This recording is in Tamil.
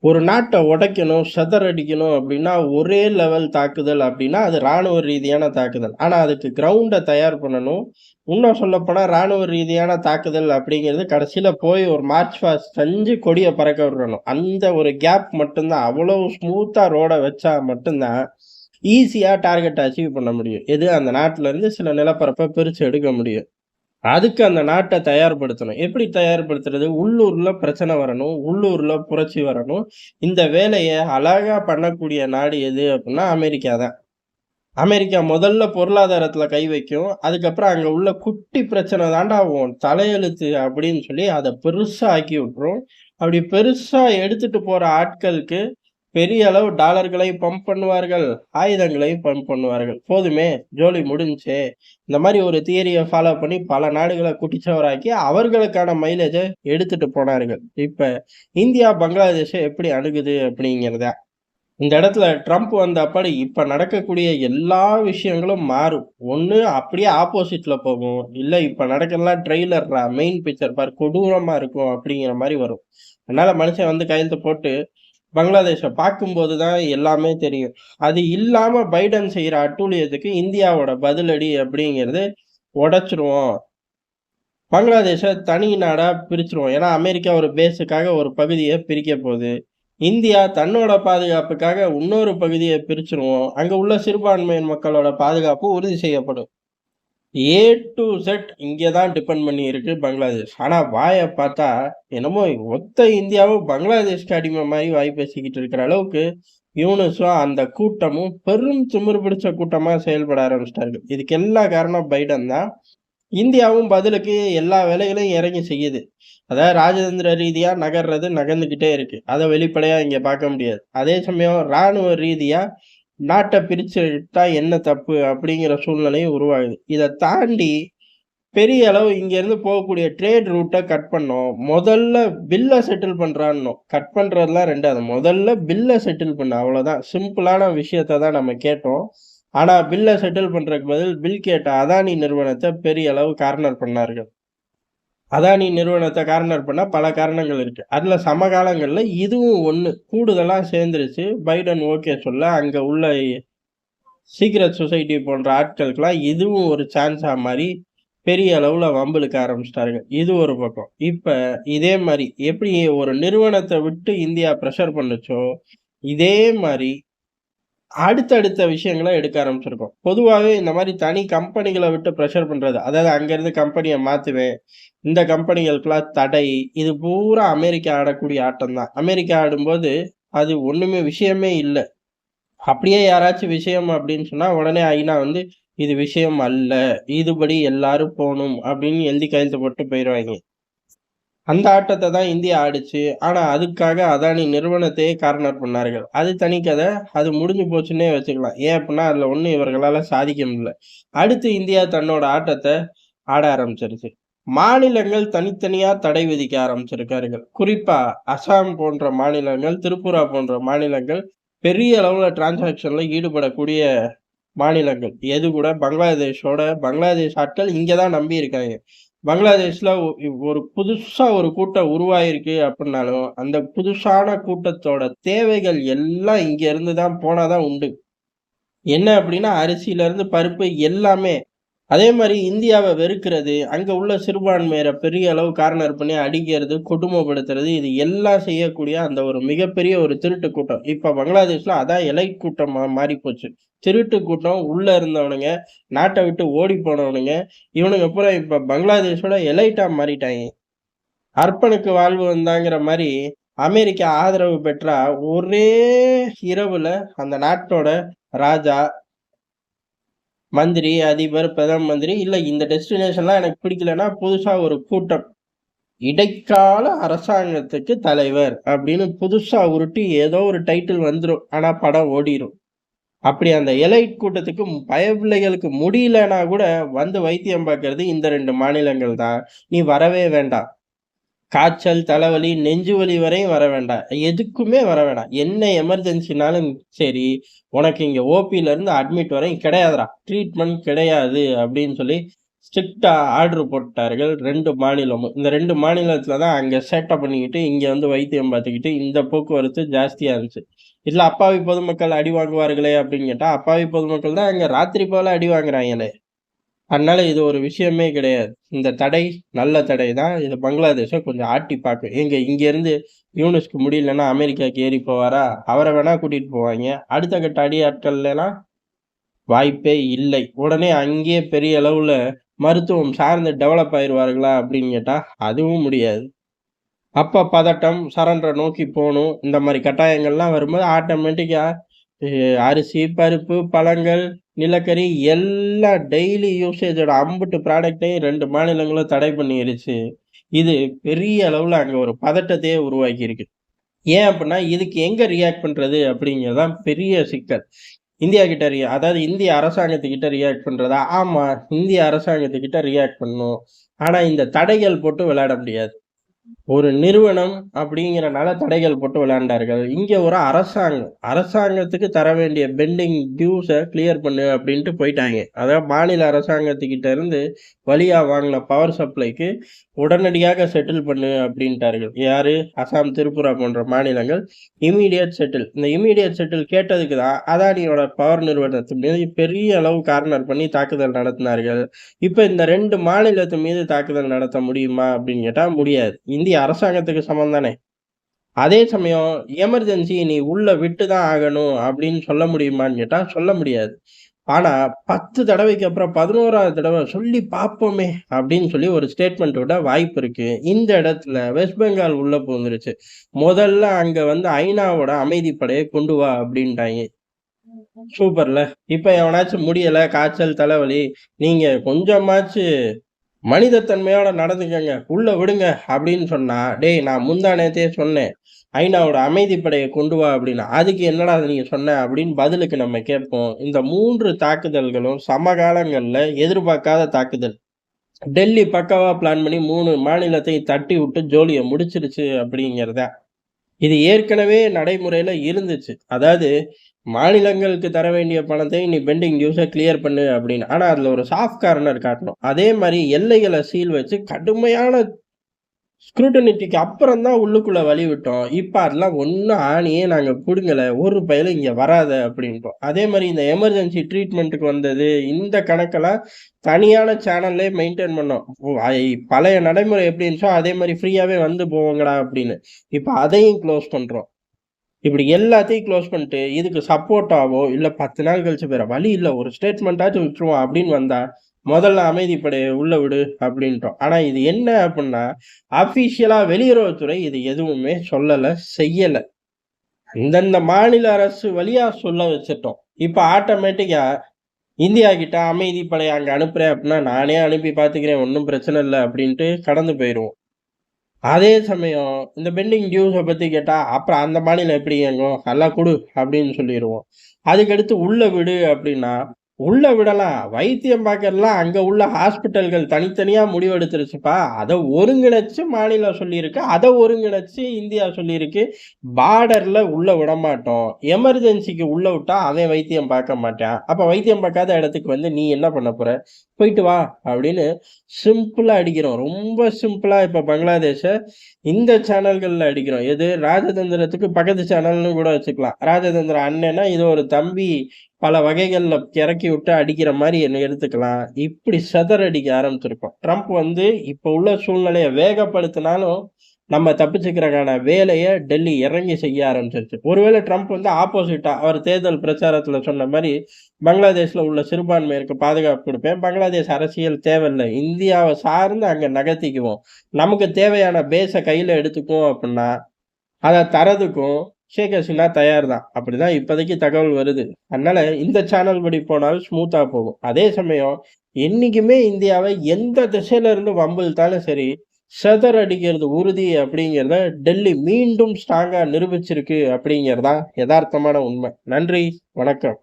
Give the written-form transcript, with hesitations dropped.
ஒரு நாட்ட உடைக்கணும், சிதறடிக்கணும் அப்படின்னா, ஒரே லெவல் தாக்குதல் அப்படின்னா, அது ராணுவ ரீதியான தாக்குதல். ஆனா, அதுக்கு கிரவுண்ட தயார் பண்ணணும். இன்னும் சொல்லப்போனா, ராணுவ ரீதியான தாக்குதல் அப்படிங்கிறது கடைசியில போய் ஒரு மார்ச் பாஸ்ட் செஞ்சு கொடிய பறக்க விடணும். அந்த ஒரு கேப் மட்டும் தான். அவ்வளவு ஸ்மூத்தா ரோட வச்சா மட்டும் தான், ஈஸியா டார்கெட்ட அச்சீவ் பண்ண முடியும். எது அந்த நாட்டுல இருந்து சில நிலப்பரப்ப பிரிச்சு எடுக்க முடியும். அதுக்கு அந்த நாட்ட தயார்படுத்தணும். எப்படி தயார்படுத்துறது? உள்ளூர்ல பிரச்சனை வரணும். உள்ளூர்ல புரட்சி வரணும். இந்த வேலைய அழகா பண்ணக்கூடிய நாடு எது அப்டின்னா, அமெரிக்கா தான். அமெரிக்கா முதல்ல பொருளாதாரத்துல கை வைக்கும். அதுக்கப்புறம் அங்க உள்ள குட்டி பிரச்சனை தான்டா உன் தலையெழுத்து அப்படின்னு சொல்லி அத பெருசா ஆக்கி விட்டுரும். அப்படி பெருசா எடுத்துட்டு போற ஆட்களுக்கு பெரிய அளவு டாலர்களையும் பம்ப் பண்ணுவார்கள். ஆயுதங்களையும் பம்ப் பண்ணுவார்கள். போதுமே! ஜோலி முடிஞ்சுச்சே! இந்த மாரி ஒரு தியரிய ஃபாலோ பண்ணி பல நாடுகள குட்டிச்சவராக்கி அவர்களுக்கான மைலேஜ எடுத்துட்டு போனார்கள். இப்ப இந்தியா பங்களாதேஷ எப்படி அணுகுது அப்படிங்கிறத இந்த இடத்துல ட்ரம்ப் வந்த அப்பாடி இப்ப நடக்கக்கூடிய எல்லா விஷயங்களும் மாறும். ஒண்ணு அப்படியே ஆப்போசிட்ல போகும். இல்ல இப்ப நடக்கிறதெல்லாம் ட்ரெய்லர்ரா, மெயின் பிக்சர் பாரு கொடூரமா இருக்கும் அப்படிங்கிற மாரி வரும். அதனால மனுஷன் வந்து கையெழுத்து போட்டு பங்களாதேஷ பார்க்கும்போது தான் எல்லாமே தெரியும். அது இல்லாம பைடன் செய்ற அட்டூழியத்துக்கு இந்தியாவோட பதிலடி அப்படிங்கிறது உடைச்சுருவோம். பங்களாதேஷ தனி நாடா பிரிச்சுருவோம். ஏன்னா, அமெரிக்கா ஒரு பேஸுக்காக ஒரு பகுதிய பிரிக்க போது. இந்தியா தன்னோட பாதுகாப்புக்காக இன்னொரு பகுதிய பிரிச்சுருவோம். அங்க உள்ள சிறுபான்மையின மக்களோட பாதுகாப்பு உறுதி செய்யப்படும். ஏ டூ இசட் இங்க தான் டிபெண்ட் பண்ணி இருக்கு பங்களாதேஷ். ஆனா வாய பார்த்தா, என்னமோ மொத்த இந்தியாவும் பங்களாதேஷ்க்கு அடிமை மாரி வாய் பேசிக்கிட்டு இருக்கிற அளவுக்கு, யூனுஸும் அந்த கூட்டமும் பெரும் திமிரு பிடிச்ச கூட்டமா செயல்பட ஆரம்பிச்சுட்டார்கள். இதுக்கு எல்லா காரணம் பைடன் தான். இந்தியாவும் பதிலுக்கு எல்லா வேலைகளையும் இறங்கி செய்யுது. அதாவது ராஜதந்திர ரீதியா நகர்றது நகர்ந்துகிட்டே இருக்கு. அத வெளிப்படையா இங்க பார்க்க முடியாது. அதே சமயம் ராணுவ ரீதியா நாட்ட பிரிச்சுட்டா என்ன தப்பு அப்படிங்கிற சூழ்நிலையும் உருவாகுது. இத தாண்டி பெரிய அளவு இங்கேருந்து போகக்கூடிய ட்ரேட் ரூட்ட கட் பண்ணோம். முதல்ல பில்ல செட்டில் பண்றான்னோம். கட் பண்றதெல்லாம் 2வது. முதல்ல பில்ல செட்டில் பண்ணு அவ்வளோதான். சிம்பிளான விஷயத்த தான் நம்ம கேட்டோம். ஆனா பில்ல செட்டில் பண்றதுக்கு பதில் பில் கேட்ட அதானி நிறுவனத்த பெரிய அளவு கார்னர் பண்ணார்கள். அதானி நிறுவனத்த கார்னர் பண்ண பல காரணங்கள் இருக்கு. அதுல சமகாலங்கள்ல இதுவும் ஒண்ணு. கூடுதலா சேர்ந்துருச்சு. பைடன் ஓகே சொல்ல, அங்க உள்ள சீக்ரெட் சொசைட்டி போன்ற ஆட்களுக்கெல்லாம் இதுவும் ஒரு சான்ஸா மாறி, பெரிய அளவுல வம்பிழுக்க ஆரம்பிச்சுட்டாருங்க. இது ஒரு பக்கம். இப்ப இதே மாரி எப்படி ஒரு நிறுவனத்த விட்டு இந்தியா பிரஷர் பண்ணுச்சோ, இதே மாரி அடுத்தடுத்த விஷயங்கள எடுக்க ஆரம்பிச்சிருக்கோம். பொதுவாவே இந்த மாரி தனி கம்பெனிகள விட்டு பிரஷர் பண்றது. அதாவது அங்கருந்து கம்பெனிய மாத்துவேன். இந்த கம்பெனிகளுக்கெல்லாம் தடை. இது பூரா அமெரிக்கா ஆடக்கூடிய ஆட்டம் தான். அமெரிக்கா ஆடும்போது, அது ஒண்ணுமே விஷயமே இல்ல. அப்படியே யாராச்சும் விஷயம் அப்படின்னு சொன்னா, உடனே ஐநா வந்து, "இது விஷயம் அல்ல. இதுபடி எல்லாரும் போணும்." அப்படின்னு எழுதி கையெழுத்து போட்டு போயிருவாய்ங்க. அந்த ஆட்டத்த தான் இந்தியா ஆடுச்சு. ஆனா, அதுக்காக அதானி நிறுவனத்தையே கார்னர் பண்ணார்கள். அது தனி கத. அது முடிஞ்சு போச்சுன்னே வச்சுக்கலாம். ஏன் அப்புட்ன்னா, அதுல ஒண்ணும் இவர்களால சாதிக்க முடியல. அடுத்து இந்தியா தன்னோட ஆட்டத்த ஆட ஆரம்பிச்சுருச்சு. மாநிலங்கள் தனித்தனியா தடை விதிக்க ஆரம்பிச்சிருக்கார்கள். குறிப்பா அசாம் போன்ற மாநிலங்கள், திரிபுரா போன்ற மாநிலங்கள் பெரிய அளவுல டிரான்சாக்ஷன்ல ஈடுபடக்கூடிய மாநிலங்கள். எது கூட பங்களாதேஷ் ஆட்கள் இங்க தான் நம்பி இருக்காங்க. பங்களாதேஷ்ல ஒரு புதுசா ஒரு கூட்டம் உருவாயிருக்கு அப்டின்னாலும், அந்த புதுசான கூட்டத்தோட தேவைகள் எல்லாம் இங்க இருந்து தான் போனா தான் உண்டு. என்ன அப்டின்னா, அரிசியிலருந்து பருப்பு எல்லாமே. அதே மாரி இந்தியாவ வெறுக்கிறது, அங்க உள்ள சிறுபான்மையர பெரிய அளவு கார்னர் பண்ணி அடிக்கிறது, கொடுமைப்படுத்துறது, இது எல்லாம் செய்யக்கூடிய அந்த ஒரு மிகப்பெரிய ஒரு திருட்டு கூட்டம். இப்ப பங்களாதேஷ்ல அதான் எலைட் கூட்டமா மாறிப்போச்சு. திருட்டு கூட்டம், உள்ள இருந்தவனுங்க, நாட்ட விட்டு ஓடி போனவனுங்க, இவனுங்க பூரா இப்ப பங்களாதேஷோட எலைட்டா மாறிட்டாய்ங்க. அர்ப்பனுக்கு வாழ்வு வந்தாங்கிற மாரி, அமெரிக்கா ஆதரவு பெற்றா, ஒரே இரவுல அந்த நாட்டோட ராஜா, மந்திரி, அதிபர், பிரதம மந்திரி, இல்ல இந்த டெஸ்டினேஷன்லாம் எனக்கு பிடிக்கலன்னா, புதுசா ஒரு கூட்டம். இடைக்கால அரசாங்கத்துக்கு தலைவர் அப்படின்னு புதுசா உருட்டி ஏதோ ஒரு டைட்டில் வந்துரும். ஆனா படம் ஓடிரும். அப்படி அந்த எலைட் கூட்டத்துக்கு பயப்பிள்ளைகளுக்கு முடியலன்னா கூட வந்து வைத்தியம் பார்க்கிறது இந்த 2 மாநிலங்கள் தான். நீ வரவே வேண்டாம். காய்ச்சல், தலைவலி, நெஞ்சு வலி வரையும் வர வேண்டாம். எதுக்குமே வர வேணாம். என்ன எமர்ஜென்சினாலும் சரி, உனக்கு இங்க ஓபில இருந்து அட்மிட் வரையும் கிடையாதுடா. ட்ரீட்மெண்ட் கிடையாது அப்படின்னு சொல்லி ஸ்ட்ரிக்ட்டா ஆர்டர் போட்டார்கள் 2 மாநிலமும். இந்த 2 மாநிலத்தில தான் அங்க சேட்ட பண்ணிக்கிட்டு, இங்க வந்து வைத்தியம் பார்த்துக்கிட்டு, இந்த போக்குவரத்து ஜாஸ்தியா இருந்துச்சு. இதுல அப்பாவி பொதுமக்கள் அடி வாங்குவார்களே அப்படின்னு கேட்டா, அப்பாவி பொதுமக்கள் தான் அங்க ராத்திரி பகலா அடி வாங்குறாங்களே! அதனால இது ஒரு விஷயமே கிடையாது. இந்த தடை நல்ல தடை தான். இது பங்களாதேஷ கொஞ்சம் ஆட்டி பார்க்கும். ஏங்க இங்கேருந்து யூனுஸ்க்கு முடியலன்னா அமெரிக்காக்கு ஏறி போவாரா? அவர வேணா கூட்டிட்டு போவாய்ங்க. அடுத்த கட்ட அடியாட்கள்லாம் வாய்ப்பே இல்லை. உடனே அங்கேயே பெரிய அளவுல மருத்துவம் சார்ந்து டெவலப் ஆயிருவார்களா அப்படின்னு கேட்டா, அதுவும் முடியாது. அப்ப பதட்டம், சரண்டர நோக்கி போணும். இந்த மாரி கட்டாயங்கள்லாம் வரும்போது ஆட்டோமேட்டிக்கா எ அரிசி, பருப்பு, பழங்கள், நிலக்கரி எல்லாம் டெய்லி யூசேஜோட அம்புட்டு ப்ராடக்ட்டையும் 2 மாநிலங்களும் தடை பண்ணிருச்சு. இது பெரிய அளவுல அங்க ஒரு பதட்டத்தையே உருவாக்கியிருக்கு. ஏன் அப்டின்னா, இதுக்கு எங்க ரியாக்ட் பண்றது அப்படிங்கிறது தான் பெரிய சிக்கல். இந்தியா கிட்ட அதாவது இந்திய அரசாங்கத்துக்கிட்ட ரியாக்ட் பண்றதா? ஆமா, இந்திய அரசாங்கத்துக்கிட்ட ரியாக்ட் பண்ணணும். ஆனா இந்த தடைகள் போட்டு விளையாட முடியாது. ஒரு நிறுவனம் அப்படிங்கிறனால தடைகள் போட்டு விளையாண்டார்கள். இங்க ஒரு அரசாங்கம். அரசாங்கத்துக்கு தர வேண்டிய பெண்டிங் டியூஸ கிளியர் பண்ணு அப்படின்ட்டு போயிட்டாங்க. அதாவது மாநில அரசாங்கத்துக்கிட்ட இருந்து வழியா வாங்குன பவர் சப்ளைக்கு உடனடியாக செட்டில் பண்ணு அப்படின்ட்டார்கள். யாரு? அசாம், திரிபுரா போன்ற மாநிலங்கள் இம்மீடியட் செட்டில். இந்த இம்மீடியட் செட்டில் கேட்டதுக்கு தான் அதானியோட பவர் நிறுவனத்தின் மீது பெரிய அளவு கார்னர் பண்ணி தாக்குதல் நடத்தினார்கள். இப்ப இந்த 2 மாநிலத்து மீது தாக்குதல் நடத்த முடியுமா அப்படின்னு கேட்டா முடியாது. இந்திய அரசாங்கத்துக்கு சமம் தானே! அதே சமயம் எமர்ஜென்சி நீ உள்ள விட்டு தான் ஆகணும் அப்படின்னு சொல்ல முடியுமான்னு கேட்டா சொல்ல முடியாது. ஆனா 10 தடவைக்கு அப்புறம் 11வது தடவ சொல்லி பார்ப்போமே அப்படின்னு சொல்லி ஒரு ஸ்டேட்மெண்ட் விட வாய்ப்பு இருக்கு. இந்த இடத்துல வெஸ்ட் பெங்கால் உள்ள புகுந்துருச்சு. முதல்ல அங்க வந்து ஐநாவோட அமைதிப் படைய கொண்டு வா அப்படின்ட்டாய்ங்க. சூப்பர்ல. இப்ப எவனாச்சும் முடியல, காய்ச்சல், தலைவலி, நீங்க கொஞ்சமாச்சு மனித தன்மையோட நடந்துக்கங்க. உள்ள விடுங்க அப்படின்னு சொன்னா, டேய் நான் முந்தா நேத்தே சொன்னேன். ஐநாவோட அமைதிப்படைய கொண்டு வா அப்படின்னு. அதுக்கு என்னடா நீங்க சொன்ன அப்படின்னு பதிலுக்கு நம்ம கேட்போம். இந்த 3 தாக்குதல்களும் சமகாலங்கள்ல எதிர்பார்க்காத தாக்குதல். டெல்லி பக்காவா பிளான் பண்ணி 3 மாநிலத்தையும் தட்டி விட்டு ஜோலிய முடிச்சிருச்சு அப்படிங்கிறது தான். இது ஏற்கனவே நடைமுறையில இருந்துச்சு. அதாவது மாநிலங்களுக்கு தர வேண்டிய பணத்தை நீ பெண்டிங் டியூஸ கிளியர் பண்ணு அப்படின்னு. ஆனா அதுல ஒரு சாஃப்ட் கார்னர் காட்டணும். அதே மாரி எல்லைகள சீல் வச்சு கடுமையான ஸ்க்ரூட்டனிட்டிக்கு அப்புறம் தான் உள்ளுக்குள்ள வழி விட்டோம். இப்ப அதெல்லாம் ஒண்ணும் ஆணியே நாங்க புடுங்கல. ஒரு பயலும் இங்க வராத அப்படின்ட்டோம். அதே மாரி இந்த எமர்ஜென்சி ட்ரீட்மென்ட்க்கு வந்தது, இந்த கணக்கெல்லாம் தனியான சேனல்லயே மெயின்டெயின் பண்ணோம். பழைய நடைமுறை எப்படி இருந்துச்சோ, அதே மாரி ஃப்ரீயாவே வந்து போங்கடா அப்படின்னு. இப்ப அதையும் க்ளோஸ் பண்றோம். இப்படி எல்லாத்தையும் க்ளோஸ் பண்ணிட்டு, இதுக்கு சப்போர்ட்டாவோ, இல்ல 10 நாள் கழிச்சு வேற வழி இல்ல. ஒரு ஸ்டேட்மெண்ட்டாச்சும் விட்டுருவோம் அப்படின்னு வந்தா, முதல்ல அமைதிப்படைய உள்ள விடு அப்படின்ட்டோம். ஆனா இது என்ன அப்புட்ன்னா, அஃபிஷியலா வெளியுறவுத்துறை இது எதுவுமே சொல்லல, செய்யல. அந்தந்த மாநில அரசு வழியா சொல்ல வச்சுட்டோம். இப்ப ஆட்டோமேட்டிக்கா இந்தியா கிட்ட அமைதிப்படை அங்க அனுப்புறேன் அப்படின்னா, நானே அனுப்பி பார்த்துக்கிறேன். ஒண்ணும் பிரச்சனை இல்ல அப்படின்ட்டு கடந்து போயிருவோம். அதே சமயம் இந்த பெண்டிங் டியூஸ பத்தி கேட்டா, அப்புறம் அந்த மாநிலம் எப்படி இயங்கும்? "எல்லாம் குடு" அப்படின்னு சொல்லிருவோம். அதுக்கடுத்து உள்ள விடு அப்படின்னா, உள்ள விடலாம். வைத்தியம் பார்க்கறதுலாம் அங்க உள்ள ஹாஸ்பிட்டல்கள் தனித்தனியா முடிவெடுத்துருச்சுப்பா. அத ஒருங்கிணைச்சு மாநிலம் சொல்லியிருக்கு. அத ஒருங்கிணைச்சு இந்தியா சொல்லியிருக்கு. பார்டர்ல உள்ள விடமாட்டோம். எமர்ஜென்சிக்கு உள்ள விட்டா அவன் வைத்தியம் பார்க்க மாட்டான். அப்ப வைத்தியம் பார்க்காத இடத்துக்கு வந்து நீ என்ன பண்ண போற? போயிட்டு வா அப்படின்னு சிம்பிளா அடிக்கிறோம். ரொம்ப சிம்பிளா இப்ப பங்களாதேஷ இந்த சேனல்கள்ல அடிக்கிறோம். எது ராஜதந்திரத்துக்கு பக்கத்து சேனல்னு கூட வச்சுக்கலாம். ராஜதந்திர அண்ணன்னா, இது ஒரு தம்பி பல வகைகள்ல இறக்கி விட்டு அடிக்கிற மாரி என்ன எடுத்துக்கலாம். இப்படி சிதறடிக்க ஆரம்பிச்சிருக்கோம். ட்ரம்ப் வந்து இப்ப உள்ள சூழ்நிலைய வேகப்படுத்தினாலும், நம்ம தப்பிச்சுக்கிறக்கான வேலைய டெல்லி இறங்கி செய்ய ஆரம்பிச்சிருச்சு. ஒருவேளை ட்ரம்ப் வந்து ஆப்போசிட்டா அவர் தேர்தல் பிரச்சாரத்துல சொன்ன மாரி, பங்களாதேஷ்ல உள்ள சிறுபான்மையினருக்கு பாதுகாப்பு குடுப்பேன். பங்களாதேஷ் அரசியல் தேவையில்ல. இந்தியாவ சார்ந்து அங்க நகர்த்திக்குவோம். நமக்கு தேவையான பேஸ கையில எடுத்துக்குவோம் அப்டின்னா, அத தர்றதுக்கும் ஷேக் ஹசீனா தயார் தான். அப்படிதான் இப்போதைக்கு தகவல் வருது. அதனால இந்த சேனல் படி போனாலும் ஸ்மூத்தா போகும். அதே சமயம் என்னைக்குமே இந்தியாவ எந்த திசையில இருந்து வம்பு இழுத்தாலும் சரி, சிதறடிக்கிறது உறுதி அப்படிங்கிறத டெல்லி மீண்டும் ஸ்ட்ராங்கா நிரூபிச்சிருக்கு அப்படிங்கிறது தான் எதார்த்தமான உண்மை. நன்றி, வணக்கம்.